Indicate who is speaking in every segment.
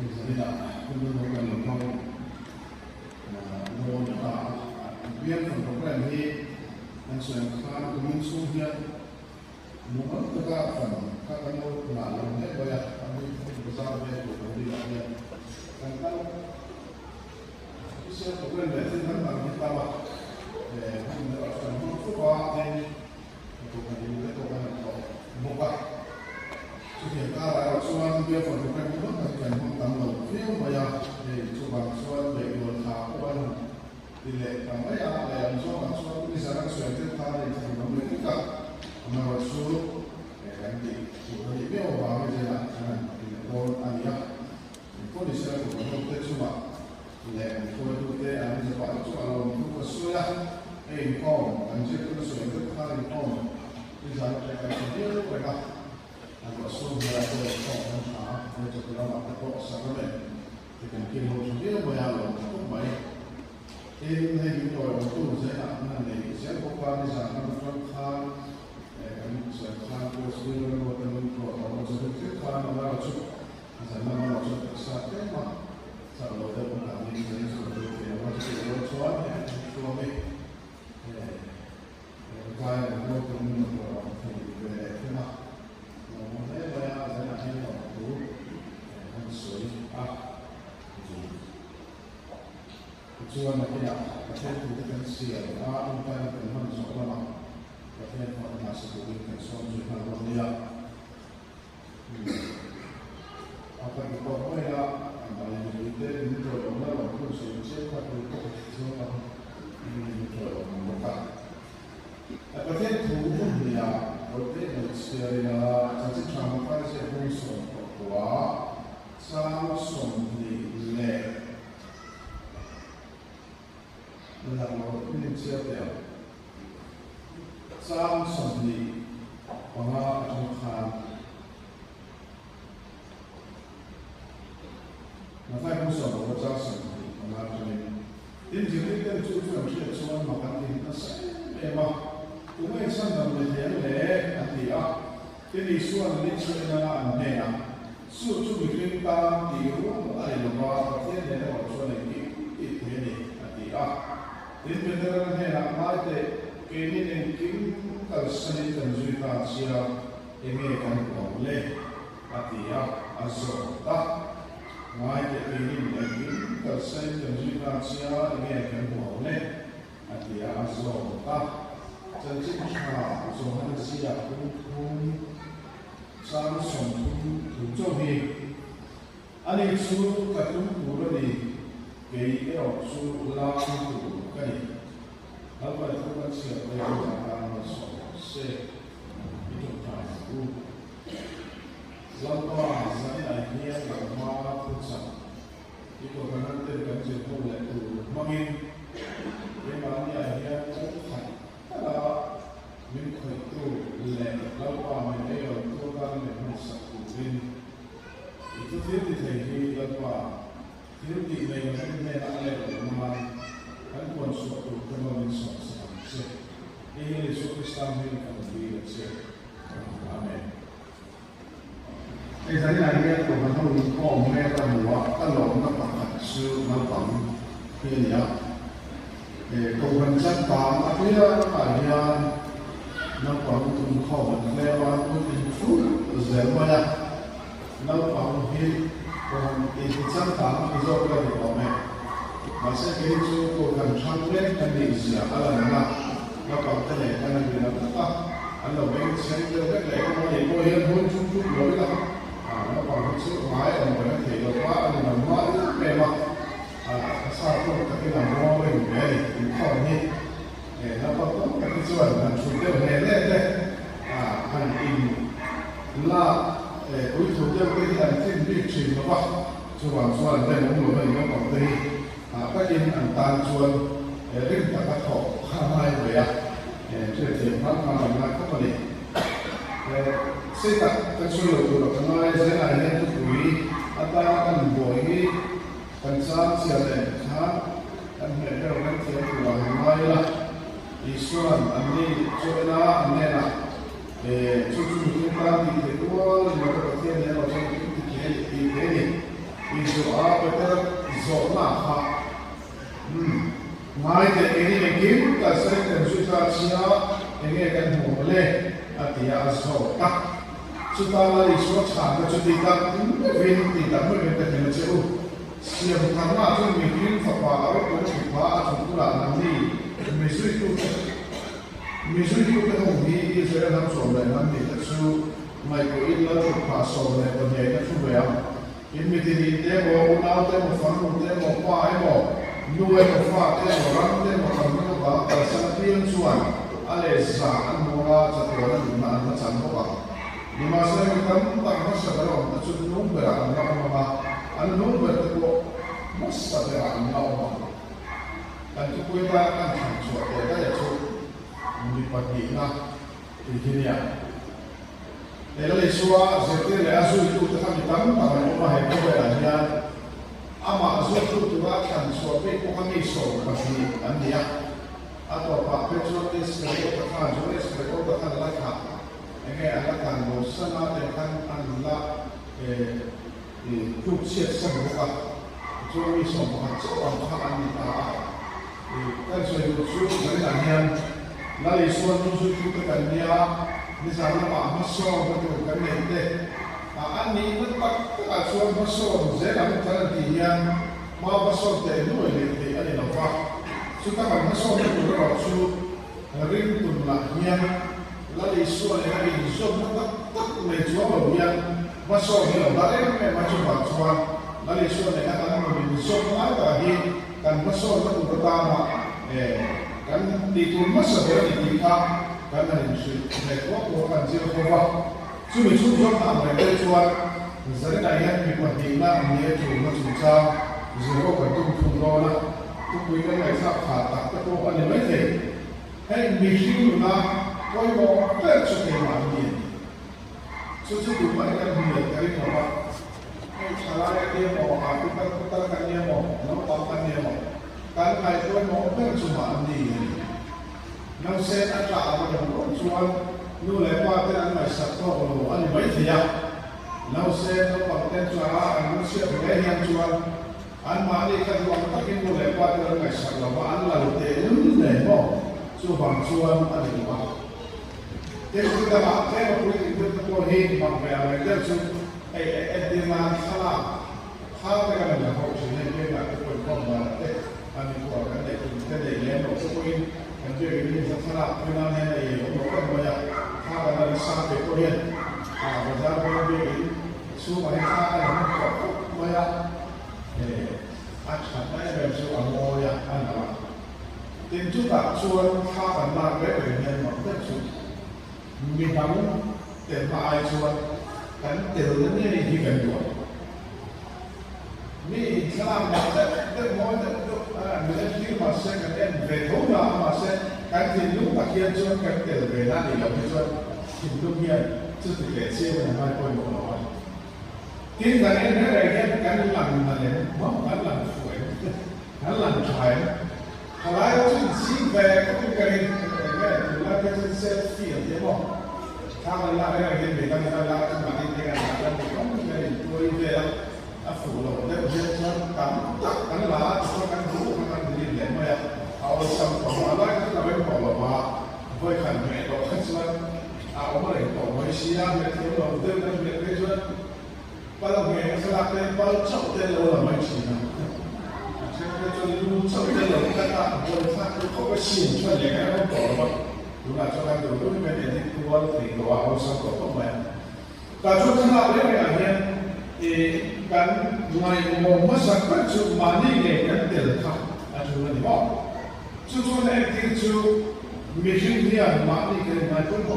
Speaker 1: jadi tak perlu bukan lempang mau tak biar program ini yang sudah kan muncul dia mungkin tegak kan kalau malam dia banyak kami besar dia jadi dia kan bisa program itu kan kami tahu kami akan mencoba untuk menjadi buka Jadi kalau soal dia program itu kan tanggal film banyak coba soal background kawan tidak tambah yang soal misalnya soal itu tadi itu mereka menurut suruh nanti jadi dia orang aja kan kalau ania itu disebut program itu cuma ya kalau itu dia ada sebab soal itu kesulitan kom anjir itu soal itu tadi kom misalnya dia mereka Agak sulit berada di tempat untuk dalam atau sangat dengan kilo dia banyak loh, baik. Ini itu untuk saya nanti saya bukan di sana bukan kami saya terus di luar tempat untuk jadi kan ada cukup sana ada cukup satu mah kalau ada kami ini seperti itu masih soal suami kaya untuk menurut Tujuan kita bukan siapa, bukan teman seorang, tapi informasi bukan seorang juga dia. Apa kita boleh ambil itu untuk orang pun siapa untuk siapa ini untuk mereka. Apa itu dia? Boleh secara jadi cara saya pun soal sama soal le. Dalam ini siapa? Sam Sandi, pengarah Tuhan. Nafai musuh berjasa Sandi, pengarah Tuhan. Ini jadi kan tujuan kita semua makan ini nasi. Memang, tuh yang sangat berjaya nanti ini suan ini sudah aneh. Suatu kita di rumah ada lembaga yang ada suan ini ini nanti Ini beneran hena mate ini mungkin kalau seni tenjuita sia ini kan boleh atia azota mate ini mungkin kalau seni tenjuita sia ini kan boleh atia azota jadi kita zohan sia pun sama pun tujuh ani suruh katung bulan ini kayak suruh langsung Kali, apa itu kan siapa yang akan masuk? Itu tahu. Lalu saya ini yang maha pusat. Itu kan tergantung oleh itu. Mungkin yang mana yang Tuhan. Kalau minggu itu lalu apa yang Tuhan mengusap itu tidak lalu tidak yang kan pun suatu kemarin suatu ini suatu Islam yang kembali Amin. Jadi hari itu kita tahu kau mereka buat kalau nak pakai su nak ini ya, kau bencet tam apa ya ada nak pakai kau lewat itu zaman nak pakai orang itu tam itu berapa lama? Masa itu bukan sampai kan di Asia alam apa tadi kan di apa anda bank center kan lagi mau yang muncul juga apa itu mai orang itu apa ada nama memang satu tapi nama orang ini ini apa tu kecuali dan sudah lele kan ini lah itu dia kita tidak cuma apa soal dan umum yang apaก็ยินอันตานชวนเรื่องตะกะถอกข้าไม้เลยช่วยเทียมพักมาหลังเข้ามาดิสิ่งที่กันช่วยตัวเราทำไมเสียหายเนี่ยทุกวีอัตรากันบ่อยกันสร้างเสียเลยช้ากันเห็นเราเรื่องเทียมตัวทำไมล่ะอีส่วนอันนี้ช่วยนะอันนี้นะช่วยที่การที่ตัวเราประเทศเนี่ยเราใช้ที่เกี่ยวกับที่นี่อีส่ว so na ha ngai te ini kim ta sai te su ta chia enge kan mo le atia so ta su ta la ri so cha ka chu ti ta vin ti ta mo le te ne che u siam thang ma chu mi kim fa pa ro ko chi pa a chu tu la na ni mi su tu te ho mi i se na so le na ni ta chu mai ko in la chu pa so le ko ne ka chu ya in mi ti ni te mo na te mo fa mo te mo pa ai mo nuôi một pha thế một rắn thế một phần nó bảo tại sao tiên chuan ale sa an mora cho tôi là mình ăn nó chẳng có bảo nhưng mà sau khi tắm bằng nó sẽ có một chút nung bể ăn nó mà ăn nung bể thì có mất sẽ bể ăn nó mà anh chú quay ra anh chẳng chuột để cái gì chú mình bắt đi na thì thế này để lấy xóa sẽ cái lẽ suy tu thì tham tắm bằng nó mà hay có bể ăn nha ama azul tu tu akan suape ko kami so kasi andia atau pak petrolis mereka kan jualis mereka kan laka enge alakan mo sana dengan anla tu siap semua jualis semua orang kan anita kan saya tu dari andian lalu suatu tu kan dia misalnya pak masuk betul kan dia ani letak asuhan masuk, saya nak cakap dia mau masuk dari dua ini ada nampak. Suka masuk dari dua masuk, ring tu naknya, lalu isu lagi isu tak menjual dia masuk dia, lalu macam macam, lalu isu lagi akan menjual apa dia kan masuk itu pertama, kan itu masuk dari kita kan ada isu, mereka bukan siapa. Cuma cuma apa yang terjual, misalnya ayat mikrohina, dia cuma cuma zero bentuk kontrol, tu punya mereka kata, tapi kalau ada mereka, misi mana, kau mau tercuci mana dia, cuci tu mereka dia cari apa, salah dia mau, apa putar dia mau, nampak dia mau, kan kau mau tercuci mana dia, nang sen ada apa yang kau jual nu le pa te an mai sak to lo an mai thia nau se no pa te cha an se le hian chuan an ma ni ka wa ta kin nu le pa te an mai sak lo an la te nu ne mo chu bang chuan an ni ba te ku da ba te ko ku te ko he ma ba ya te chu e ma sala ha te ka na ko chu ne ke na ko ko ma te an ni ko ka te te le no ko in an te ni sa sala ku na ne ne ko ko ma yaถ้าเราสร้างเป็นตัวเองเราจะเป็นสู้ไปข้าอะไรมันก็ไม่ยากอาจจะไม่เป็นสู้อะไรอย่างนั้นนะแต่จุดแบบชวนข้ากันมาเรื่อยๆเนี่ยมันเป็นสุดมีทั้งแต่มาไอชวนกันเตือนนี่ที่กันอยู่นี่สลามมาแต่มองแต่ไม่ได้คิดมาเส้นกันเองเวทงามาเส้นการที่ลูกตะเคียนชวนกันเตือนเวลาที่เราชวนถึงลูกเนี่ยจะติดเกศเชื่อมันไม่ค่อยหมดหรอกที่การเองนั่นเองการหลังนั่นเองมันการหลังสวยการหลังชายอะไรก็จะสิ่งแบบก็เป็นการเองเนี่ยแล้วก็จะเซลฟี่เดี๋ยวบอกถ้ามันละอะไรเห็นแบบนั้นละจะมาที่นี่กันแล้วก็ต้องมีอะไรตัวอีเดียวฝูเราได้เยอะชนกันตักกันละชนกันรู้กันดีเลยเมื่อเอาสัมผัสอะไรก็จะเป็นของเราว่าเพื่อขันเหตุเราชนเอาเมื่อไหร่ต่อมาเสียเมื่อที่เราเดินกันเรื่อยๆชนพอเราเห็นสลับเป็นพอชอบเดินเราไม่ชินเช่นจนรู้ชอบเดินเราก็ตามบนฟ้าเขาก็ชินชนอย่างนั้นก็ต่อมาดูหน้าชนกันดูรู้ไม่เป็นที่ตัวถึงตัวเอาสัมผัสเข้ามาแต่ชนสลับเรื่องอย่างนี้kan mai mo masak kan chu mani nge kan tel kha atu ni mo chu chu le ti chu mi jin dia mani ke mai ko ko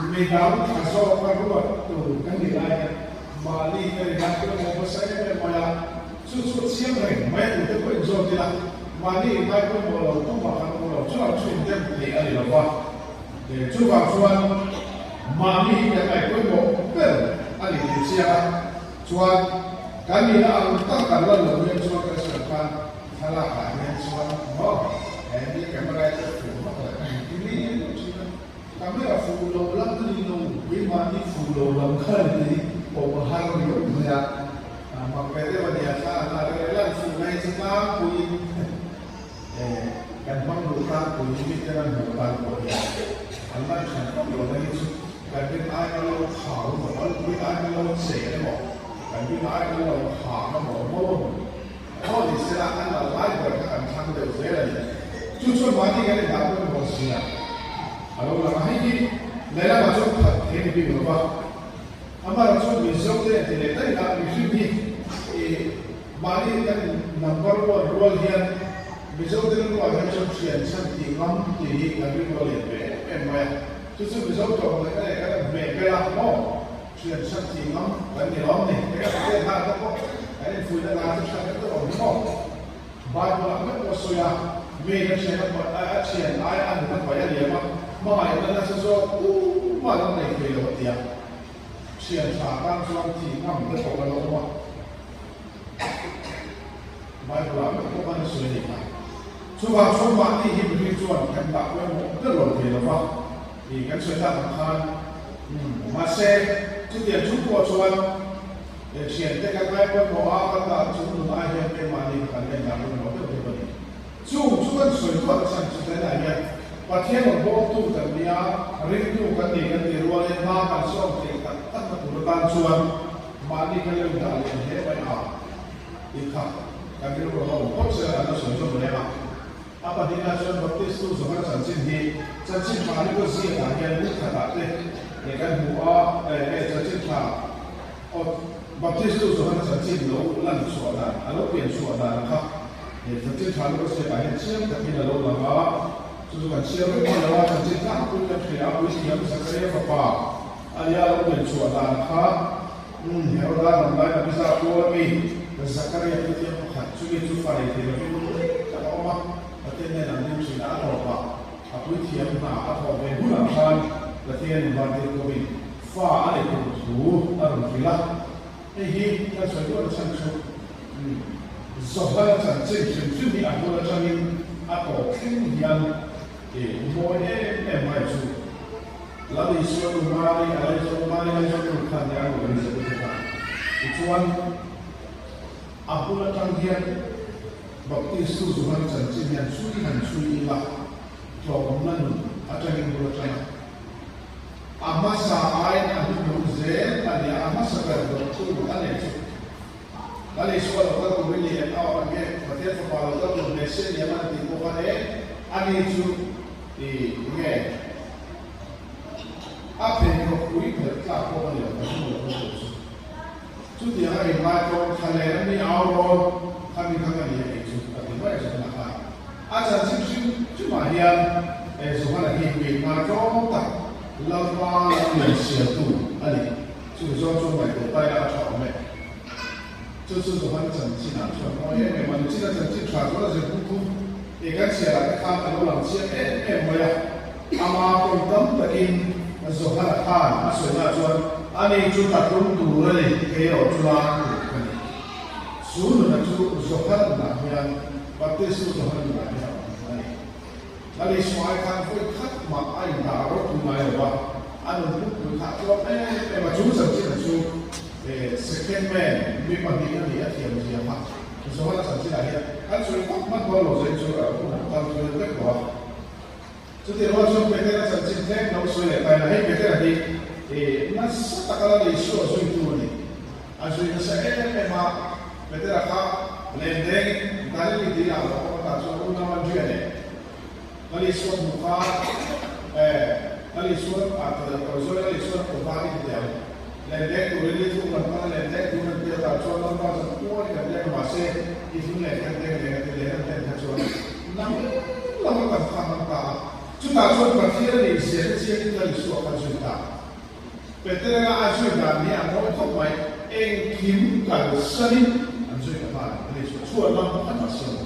Speaker 1: mi dau ka so ka ru tu kan ni lai mani ke na ko mo masak ke ma ya chu chu siam re mai tu te ko jo ti la mani mai ko mo lo tu ma kan mo lo chu chu dem ni ali lo wa de chu ba chuan mani ke mai ko mo pe ali ti sia chuan kami na ang tangkalan ng yung chuan kasapan halaka ng chuan mo hindi kamera ito fulo hindi kamera fulo lang nung imani fulo lang kan hindi pumahal yung niya magpwede ba niya sa 但係拉緊路行都冇冇，我哋是啦，按照拉過看看到這裡，就算買啲嘅你打都冇事啊。係咯，嗱喺啲你啦，我做睇你邊個吧。咁啊，做民生嘅你睇下，民生啲買啲嘅 number one rule 嘅，民生啲話係做錢生地啱地嘅邊個嚟嘅？誒唔係，就是民生做嘅嗰咩嘅啦，哦。chuyện sắp thì nó vẫn thì nó này cái cái hai nó có cái này phun ra là chúng ta rất ổn đúng không vài bộ làm rất có sôi à về cái chuyện nó còn chuyện ai ăn nó phải ăn gì mà mày nó là số mà nó này về được tiền chuyện trả tăng cho thì nó mình có cái lỗ mà vài bộ làm rất có cái sôi này số vào thì hiện bị chuẩn thành đạo với một rất là tiền đúng không thì cái chuyện ta thằng khan mà xe chút tiền chút của chuan để chuyển tới các cái quân bộ áo các bạn chúng tôi ai hiện bên mà đi cần nên làm quân bộ rất là chú vẫn sửa thuận sang chút thế này nhé và thiên một bộ tu tận bia riêng tu cái gì rồi lên ba bàn xong thì tất cả tụi ban chuan mà đi cái lưng đã liền hết vậy à đi khắp cái điều đó không có sự là nó sửa thuận đấy mà apa di nasional baptis tu zaman sanjin di sanjin mana ko sih yang ni kata deh kan buah sanjin kah baptis tu zaman sanjin lo lan suara alo pian suara nak sanjin kah ko sih yang siam tapi lo lama tu kan siam ko lawa sanjin kah ko yang siam ko siam sakaya papa alia lo pian suara nak hero dah nampak tapi saya ko mi sakaya itu yang hak sugi tu pada itu tapi orangประเทศในหลังนี้สินะต่อไปอาวุธเทียมหนาต่อไปผู้นำการประเทศบางทีก็มีฟ้าอะไรก็ถูอารมณ์ฟิลาไอ้ฮีการสวยด้วยฉันชุดสอบได้ฉันซึ่งมีอันตัวฉันมีอัตโตขึ้นยังโมเดลไม่ชุดแล้วในส่วนมาในอะไรส่วนมาในส่วนขันยังไม่ได้จะเป็นการส่วนอัตโตฉันเทียนbaptis tu Tuhan janji yang suri lah jomblan ada yang berjalan amasa ain adu nuzen ada amasa berdoa bukan itu lalu soal apa tu beli yang awak ambil bagian kepala tu mesin yang mana di bawah ada itu di ni apa yang kau kui berkat kau ni tu dia hari malam kalian ni awal kami kamiอาจารย์ชื่อมาเฮียสุภาพที่มีมาจ้องตัดลำบากเหนื่อยเสียตัวอันนี้ช่วยช่วยตัวไปอาชอบไหม就是สุภาพจันทร์ที่นั่นชอบเพราะเอ๊ะมันที่นั่นจันทร์ขาดก็จะคุ้มเอกเสียแล้วข้ามไปโน่นหลังเสียเอ๊ะไม่อะอามาตรงตั้งแต่กินสุภาพทานมาสวยน่าชวนอันนี้จุดตัดตรงดูเลยเกี่ยวจุฬาอันนี้ส่วนนั้นจุดสุภาพหนักยังbaptis tu Tuhan juga ada. Lalu semua kan kat mak air darah tu mai apa? Anu tu kat tu macam sahaja second man memang dia ni tiap siapa. Semua sahaja dia. Kan sudah mak kalau saya sudah tak sudah tak kuat. Jadi orang sudah betul sahaja tak nak sudah tak nak betul lagi. Nas tak kalau dia sudah itu ni. Asal saya memang betul apa? Lendeng dari dia awak tak suruh nama dia ni. Kali surat muka, kali surat atau kali surat kembali dia. Lendeng tu really tu nampak lendeng tu dia tak suruh nama semua dia masih itu lendeng tak suruh. Nama tak faham tak. Cuma surat berarti ni siapa kali surat berjuta. Betul lah asal ni awak tak main engkim kalau seni. Suara nampak tak siapa.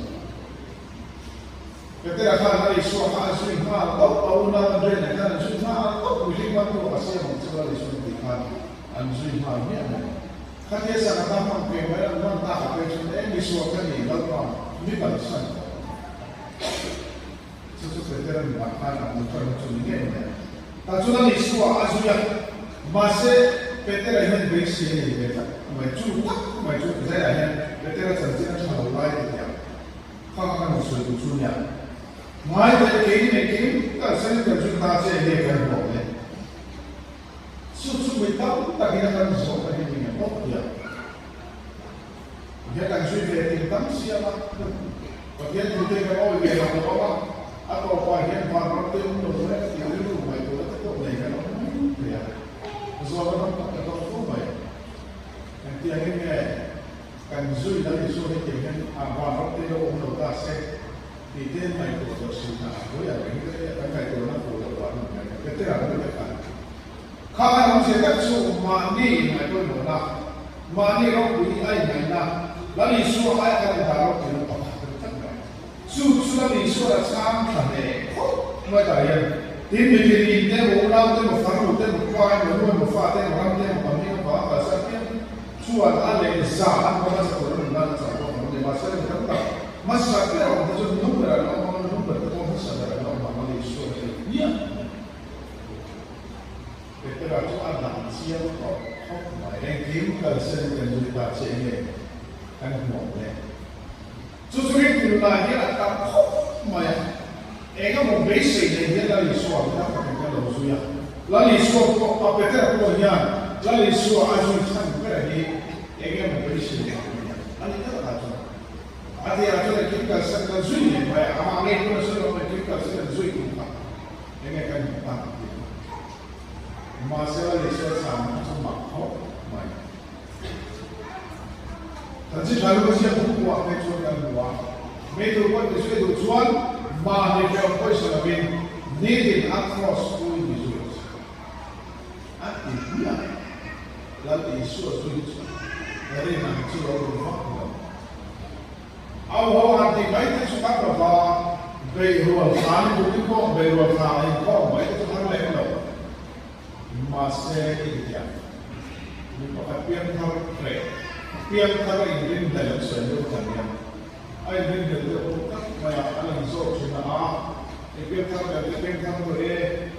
Speaker 1: Ketika hari suara asli mahal, tahu nama dia ni kan asli mahal, tahu mungkin waktu pasal macam mana asli mahal, asli mahal ni apa? Kan dia sangat tampak kemudian orang tak apa yang disuarakan ni, lalu ni balasan. Sesuatu yang makan macam ni ni. Tapi kalau suara asli masih Peter yang berisi ni betul. Maju saya yang Peter jangan terlalu baik dia. Kalau sudah tujuannya, mai dari ini kalau saya berjuta saya dia akan boleh. Susu betul tak kira kan soal ini ni, oh dia. siapa bagian putih kalau dia nak bawa atau bagian barat itu nomor yang itu baik itu tak boleh kan ya sesuatu tak tahu baik nanti akhirnya kan zui dari zui dengan barat itu untuk kasih di tempat itu tersusun aku ya ini kan itu nak buat barat kita ada dekat kalau kita tu mani itu mana mani orang beli air mana lalu suruh air kalau taruh di rumah sudah disuruh sampai deh, mereka yang ini demo orang demo faru demo kuai demo fat demo orang demo kami apa pasal suat ada zaat pada sekolah dan sekolah di masa yang terbaik masa orang itu nomor itu sadar orang Malaysia ya itu itu ada siapa kok yang kim kalau sedang berjuta sehingga kan boleh Susurin tulungan dia tak maya. Ega mo basic dia lali suam tak pakai kalau suya. Lali suam apa betul punya. Lali suam asyik sang berani. Ega mo basic dia. Ani tak ada. Ada kita sang suya. Maya amangai pun sudah kita sang suya kita. Ega kan tak. Masalah ni saya sama kau maya. Tapi kalau kita buat metode yang luar, metode buat sesuatu tujuan, mana yang kau selagi needed across all visuals. Artinya, lalu isu itu dari nanti orang buat. Awal arti baik itu suka berapa, beruang kali bukan kok, beruang kali kok, baik itu kan level. Masih itu ini pakai piang terkait. Piang kalau ingin dalam seluruh dunia, ingin dalam otak banyak alam zor cina piang kalau boleh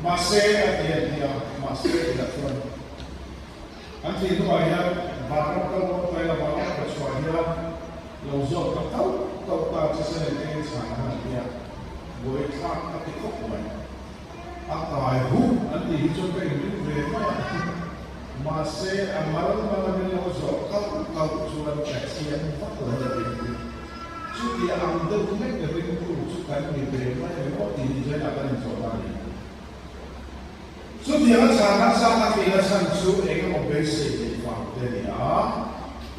Speaker 1: masih dia masih tidak tuan. Nanti itu ayat barang kalau saya banyak bersuara lauzor tahu sesuatu yang sangat dia boleh tak tapi kok banyak. Apa itu nanti hijau ini berapa? Masih amalan malam ini lauzor kalau surat teks yang faktor ada itu. So dia ambil dokumen dari itu sukan di berapa yang mau dijual akan dijual ini. So dia sangat biasa so ego basic di faktor dia.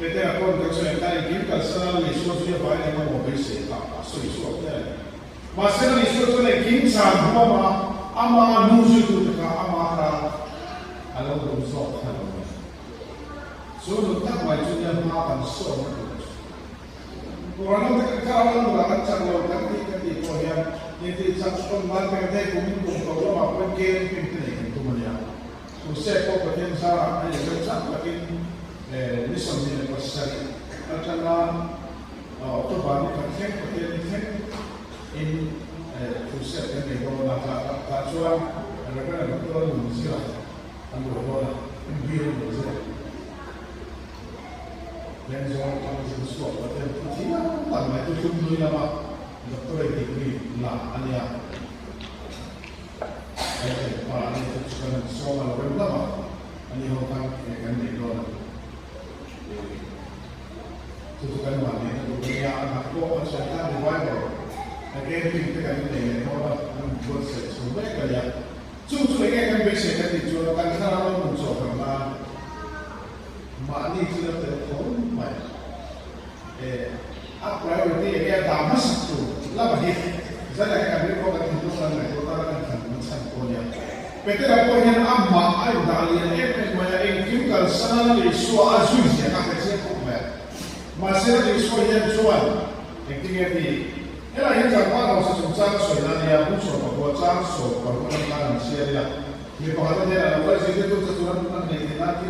Speaker 1: Kita akan kerja kali ini kalau sana lihat dia banyak yang mau basic apa so itu apa. Masih lihat tu lagi sama ama nuju tu ama alam berusaha kalau so tak wajib yang makan so orang itu kalau orang cakap orang itu yang ini satu orang yang kumin kalau apa game pintar itu mana so saya kau pakai cara ini saya pakai misalnya pasal macam tu baru pakai in pusat yang itu nak kacauan ada betul musik Ando bola, biru bola. Dan jangan kami sesuatu pada kita, tak itu cuma nama doktor degree lah, ania. Para ini sekarang soal berapa? Ani orang yang dijual. Itu kan mana? Itu dia anak kau macam di Bible. Akhirnya kita kan ini orang buat sesuatu kaya. Cucu lagi kan bisa kan dijual kan kalau muncul karena mani sudah terpon, apa yang dia dapat satu, lah bagi saya kan dia kau kan itu kan itu kan macam punya. Betul apa yang amma ayu dalian mana yang kita sana di suara azus ya kan saya kau masih di suara jual, yang tinggal di Ela yang jago kalau sesuatu soalnya dia pun soal buat soal perbuatan manusia dia. Di bawah dia ada orang yang itu sesuatu tentang nanti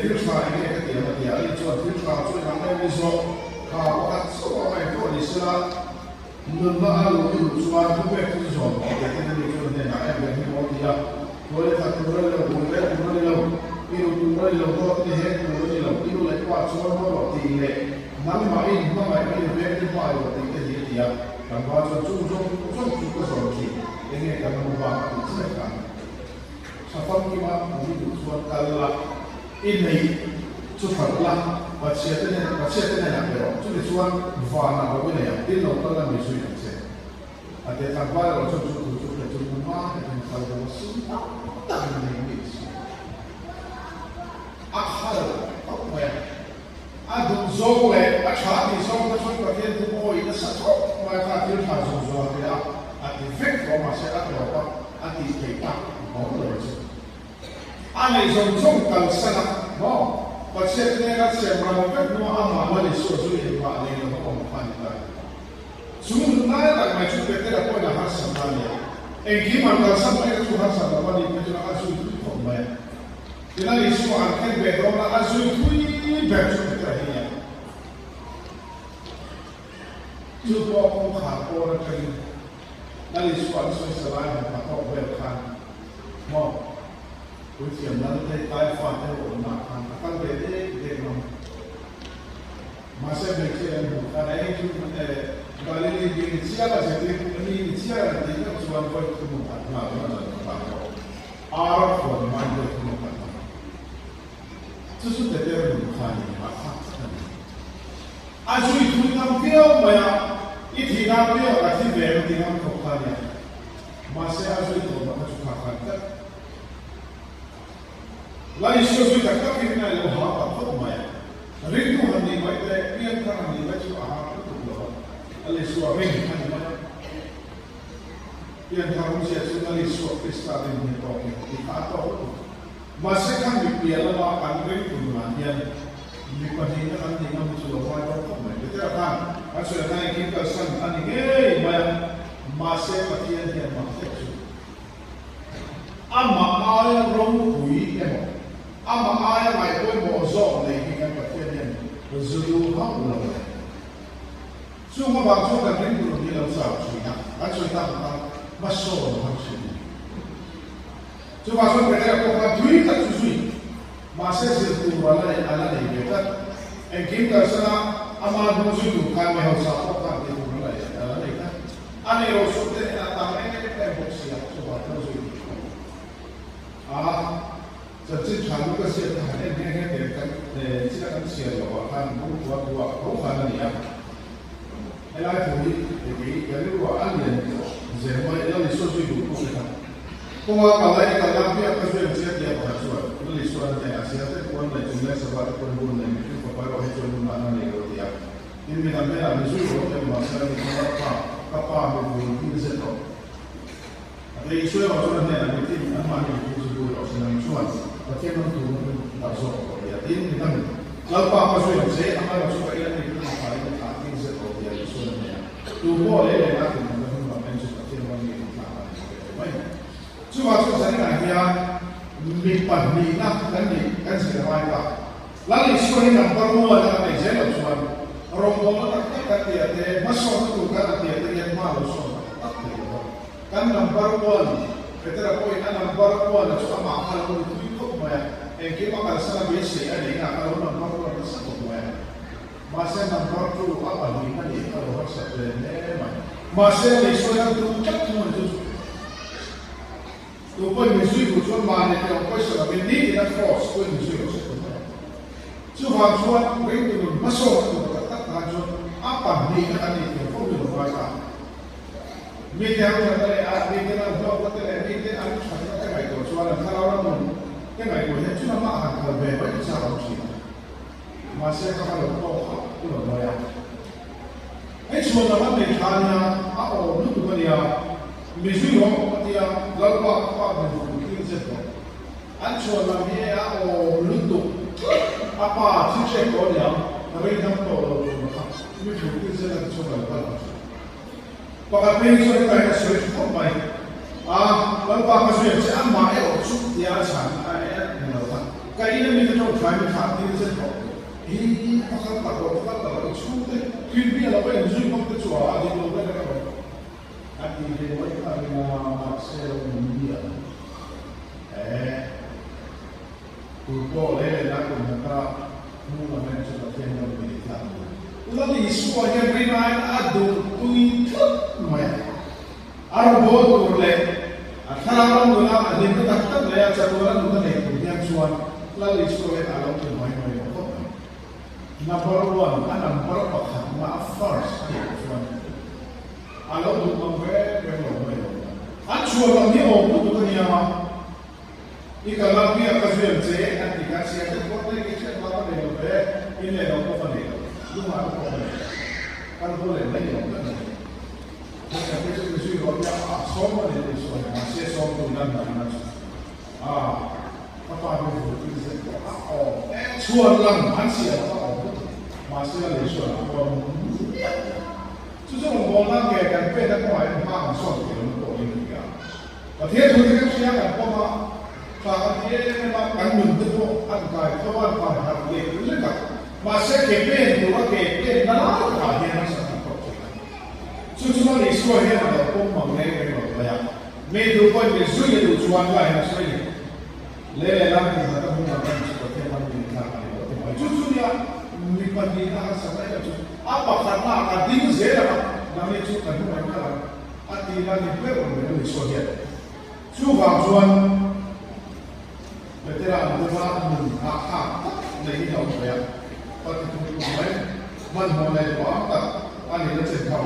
Speaker 1: virus ini ketika dia itu virus itu yang itu kalau kat semua itu di sana mengenal suatu itu soal jadi itu dia nak yang dia boleh tak boleh itu lagi buat soal tinggi. Nama ini berdiri pada tinggi dia. Dan bahawa jujur juga seperti ini akan mengubah silakan. Sampai kita menjadi suatu kala ini chút thật lắm và chia tên này là cái đó chút để chuan và là có cái này tin nó có là mình suy nghĩ thế à để thằng ba là chút để chút mà thì mình phải có sự tăng lên mình à hay không vậy à đúng rồi à chả thì xong nó xong cái thiên thu ôi nó sát thôi mà ta thiên thà rồi thì à thì phép của mà sẽ ăn được không à thì cái ta không được chứ anh ấy dùng cần sang nó và sẽ thế là sẽ mà một cách nó ăn mà đi sửa chữa hiện tại này nó không phải là chúng nói là mà chúng ta là coi là hát sản phẩm này em khi mà ta sắp tới chúng hát sản phẩm này thì nó ăn suy không vậy thì nó đi xuống ăn cái bề đó là ăn suy thui bề chúng ta hiện chưa có không khả có là cái nó đi xuống ăn suy sờ lại mà có bề khăn mà cuối cùng nó thấy tai phạt theo ổn mà tăng về để mà sẽ bị cái cái này chúng ta gọi là đi chia là sẽ đi chia là đi các chuan coi không phải là nó là phần mà được không phải就是在这儿你看你嘛啊所以ทุนทำเที่ยวมาอีทีน้ำเที่ยวอาทิตย์เดียวทีน้ำเขา看เนี่ยมาเสียสุดตัวมันจะขาดกันแล้วอีกส่วนที่ถ้าคิดในโลหะกับพวกมันเรื่องที่มันดีไว้แต่เรื่องที่มันดีไว้ชั่วอาหารทุกอย่างอะไรส่วนเรื่องที่มันเรื่องที่มันเสียส่วนอะไรส่วนที่สตาร์ทในตัวเองที่ขาดตัวมาเสียขั้นมีเปลี่ยนแล้วมาการเรื่องที่มันเนี่ยมีปัญหาขั้นที่มันส่วนว่าเราพวกมันที่เราทำอันส่วนนั้นคิดก็สั้นอันนี้มาเสียปฏิญาณเนี่ยมาเสียส่วนอามาอายร้องคุยเนี่ยอามาอายไม่ควรโมโซเลยที่กันปฏิญาณเนี่ยจะดูเขาเราช่วงบางช่วงการเรื่องที่เราสาวช่วยนะอันส่วนนั้นมาโซ่ทั้งสิ้นช่วงบางช่วงการเรื่องของดุยตัดช่วยมาเสียสิ่งที่เราอะไรเกี่ยวกับเองคิดกันซะนะอามาดูช่วยดูการไม่เอาสาวกันที่ดูอะไรกันอันนี้เราสุดที่เราทำให้ได้บุษยาช่วยเราช่วยจะจิ้มฉาลูกก็เสียทหารเองให้เด็กกันที่เราเสียหรอกท่านรู้ว่าเขาขนาดนี้ไอ้ไล่ผู้นี้เด็กอย่าเรียกว่าอันเดียวเสียไม่เราลิสต์ช่วยดูผู้เลยครับเพราะว่าอะไรกันแล้วพี่ก็ช่วยเสียเดียวกันช่วยเราลิสต์อะไรเสียแต่คนไหนจึงได้สบายคนบุญไหนที่เขาไปเราให้ช่วยบุญมาหนึ่งเราเดียวนี่มีทำให้เราลิสต์เราเป็นมาเสียที่เขาป้าเป็นบุญที่เสร็จแล้วแต่ช่วยเราช่วยเนี่ยเราที่อันมาเนี่ยที่ช่วยเราเสียช่วยประเทศมันถูกมันเราส่งเราเดียวที่นี่นั่นเราป้าก็ช่วยเสียอันมาเราช่วยเองนี่คือหาที่หาที่เสร็จเราเดียวช่วยเนี่ยดูพ่อเลยนะถึงมันเป็นแบบเป็นสุดที่มันมีหาไม่ช่วยช่วยสังกัดเนี่ยมีปัญหาหนักกันนี่กันเสียไปละแล้วอีกส่วนนึงบางคนอะไรเช่นเราช่วยรวมตัวกันกันเดียวแต่มาส่งตัวกันเดียวแต่ยังมาเราส่งkan number one, kita lakuin ang number one at saka makakalaman ito yung kukmaya. Eh, kaya makalasala besi, ano yung nakalaman number one sa kukmaya. Masa number two, hindi na yung kalawag sa plenema. Masa yung iso lang ito, tsak naman ito. Ito po yung misuy ko, so manit yung po sa labi, hindi na cross po yung misuy ko sa kukmaya. So, hangsuan, rin ito, masok ito, katatatan, so, hindi na kanit yung po yung mgaมีแต่เราจะได้มีแต่เราเราก็จะได้มีแต่อันนี้ฉันก็จะไม่ตัวส่วนถ้าเราเราจะไม่ตัวเนี่ยชุดมาหันเราแบบไม่ใช่เราสิมาเสียก็เราโตเขาตัวเราอย่างไอ้ส่วนเราไม่ทานเนี่ยเอาลูกตัวเนี่ยมีสิ่งของที่เราว่าเป็นสิ่งที่เจ็บอันส่วนเราเนี่ยเอาลูกตัวอาป้าที่เจ็บตัวเนี่ยเราไม่ทำตัวเราครับมีสิ่งที่เจ็บส่วนเราPagkatapos ito ay nasulit ko ba? Pagkakasulit siya ang mga usok niya sa kaya namin ito ang kaya natin sa ito. Hindi pakatapos usok. Hindi alam ba yung usok magkatsuwa? Hindi ko ba nakabay? At hindi ko ay kami na magsero ng media. Tupo, lele na kung mula na sa pagkain ng militar. Ulang isu aja beriman adu tuit maya. Arbo turle. Akhara orang gula adin tu tak tak laya cakuran tu tak leh. Yang suan lalu isu aja alam tu mai mai. number one and number pakhat na first one alo du mang ve lo mai lo an chuan ang ni om tu ka niya ma ikala pi akazem che an ti ka sia ko ko ni che ma pa le ve in le lo ko pa le lu ma ko pa le an do le mai lo ka ni ka pe se su ro ya a so ma le so ma se so ko nan na pa pa be ko ti se ko chuan lam an sia mà xưa lịch sử còn chú trọng một năm nghề cần phải đã ngoài mà hàng xóm thì nó tổ lên được và thế thôi thì các xe là có mà và thế mà cắn mình tức bộ ăn cài không ăn phải học nghề cứ rất cả mà sẽ kể bên thì nó kể bên nó cả hiện nó sẽ thành công chú chúng ta lịch sử hiện là có bằng nghề cái đó là mấy đứa con lịch sử thì đủ chuan lại là sao vậy lẽ làm thì người ta không làm gì có thể làm gì cả mà chú ya mi pandi na sa na chu apa karna ka din zera na me chu ka nu ka ati na ni pero me so ya chu ba chuan betera mu ba mu ha nei ni ho ya pa ti ku mai man mo nei ba ta ani na chen ka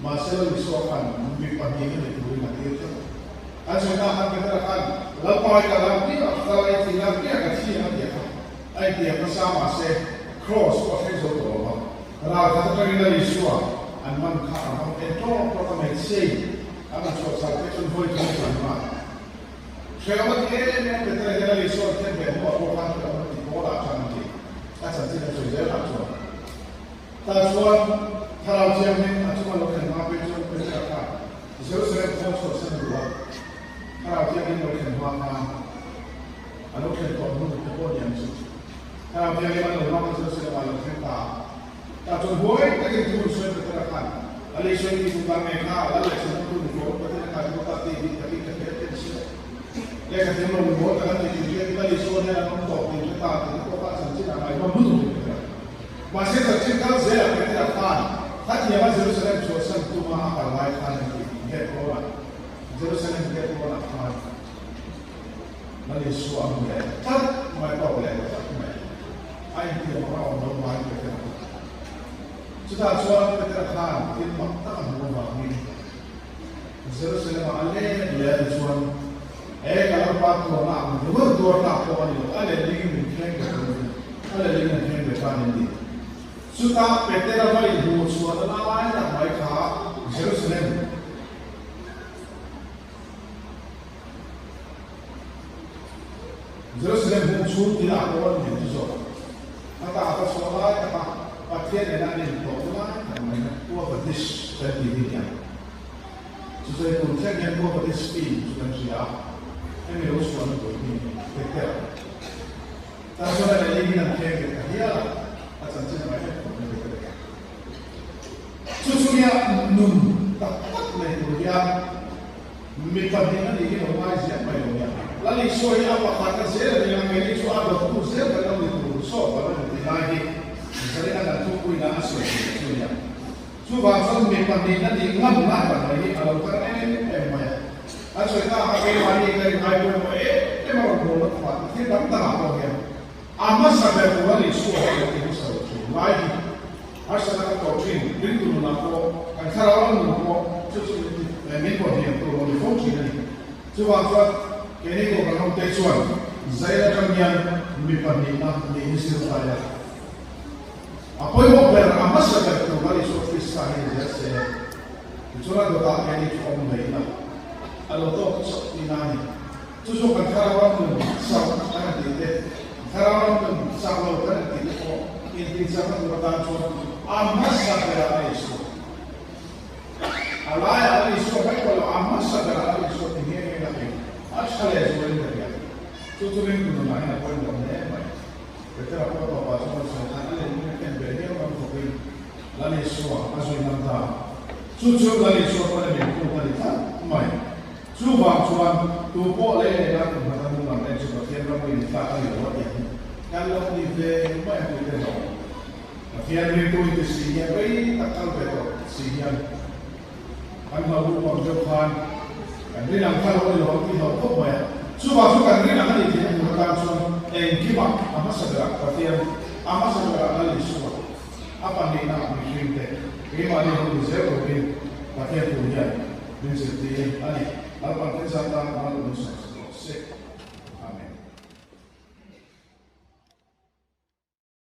Speaker 1: ma se lo so kan mi pandi ni ku na ti chu an so na ha betera kan la pa ka la ti na ka la ti na ti ka chi na ti ai tiệm nó sao mà sẽ cross qua cái số tổ hợp là các cái này là xóa anh mang khả năng cái đó có cái này xây anh làm sao cái chân hơi không chuẩn mà khi mà cái này cái này là xóa cái bên của cô bạn cái nó thì có là chẳng gì ta chẳng chỉ là chơi dễ làm xóa ta xóa thà làm gì mình anh chúng ta lúc này mà bây giờ bây giờ cả giờ sẽ không xóa sẽ được thà làm gì mình lúc này mà anh lúc này còn muốn cái bộ nhận sự kalau dia memang orang sesuai dengan kita, tak cukup kita itu sesuai dengan alih sesuai dengan mereka, alih sesuai dengan kita kan kita tidak tapi kita tidak sesuai. Dia kata memang buat kalau kita alih sesuai dengan kita kita sensi nama itu betul. Masih tercipta saya kita kan, tapi yang masih sesuai sesuai itu mah apa lain kan kita orang, sesuai kita orang kan. Alih sesuai dengan tak mereka boleh ai thì họ vào đâu ngoài cái đó chúng ta cho cái cái khăn cái mặt tất cả mọi người mình giờ sẽ là anh ấy để cho cái làm bạn của làm vừa vừa làm của anh ấy đi mình khen cái anh ấy đi mình khen cái anh ấy chúng ta phải thế là phải hiểu cho nó lại là phải khá Jerusalem không xuống thì là có những cái rồi Maka apa soalnya apa pasien yang ada di bawah namanya tua petis sertifikatnya. Sesuai konsep yang tua petis ini sudah siap. Ini harus suatu ini betul. Tapi soalnya lagi nanti kita dia asal sih namanya betul. Susunya nun tak dia minta dengan ini orang siapa yang dia. Lalu soalnya apa kata saya dengan ini soal betul saya kalau itu so pada lagi misalnya ada tuku ina asal suya suba asal mepandina di ngam ngam lagi kalau karena maya asal kita pakai wani dari kayu memang boleh buat kita tak apa ya amas sampai bulan itu suara itu lagi asal kita doktrin itu nako kan kalau nako susu memang dia tu boleh fungsi ni suba asal kini kau kalau tesuan saya akan yang mipandina ni isir saya. Apa yang ber amas sahaja tu kali suatu kisah ini saya. Itulah doa yang diomong mereka. Kalau tu inani, tu kan karawan tu sah kan tidak. Karawan tu sah lalu kan tidak. Ini siapa tu kata tu amas sahaja itu. Alaya itu kalau amas sahaja itu ini lagi. Asal itu boleh dia. Tuturin dulu mana poin domnya, betul apa apa semua sekarang ini kan beri orang kopi, lalu semua masuk nanti, cucu lalu semua pada minggu tadi tak, mai, cuba tu boleh nak bertemu dengan cuba tiada boleh tak ada orang yang, kalau di mai boleh tak, tiada itu sihnya beri tak kalau betul sihnya, kan mahu menjauhkan, kan dia nak kalau orang yang kau mai. Suba kan ni nak ni dia mengatakan kimak apa segera, tapi ama sa mga analisuwa apa ni na misinte ima ni ho zero bin pakai punya bin setiap ani apa kita tak malu nusa se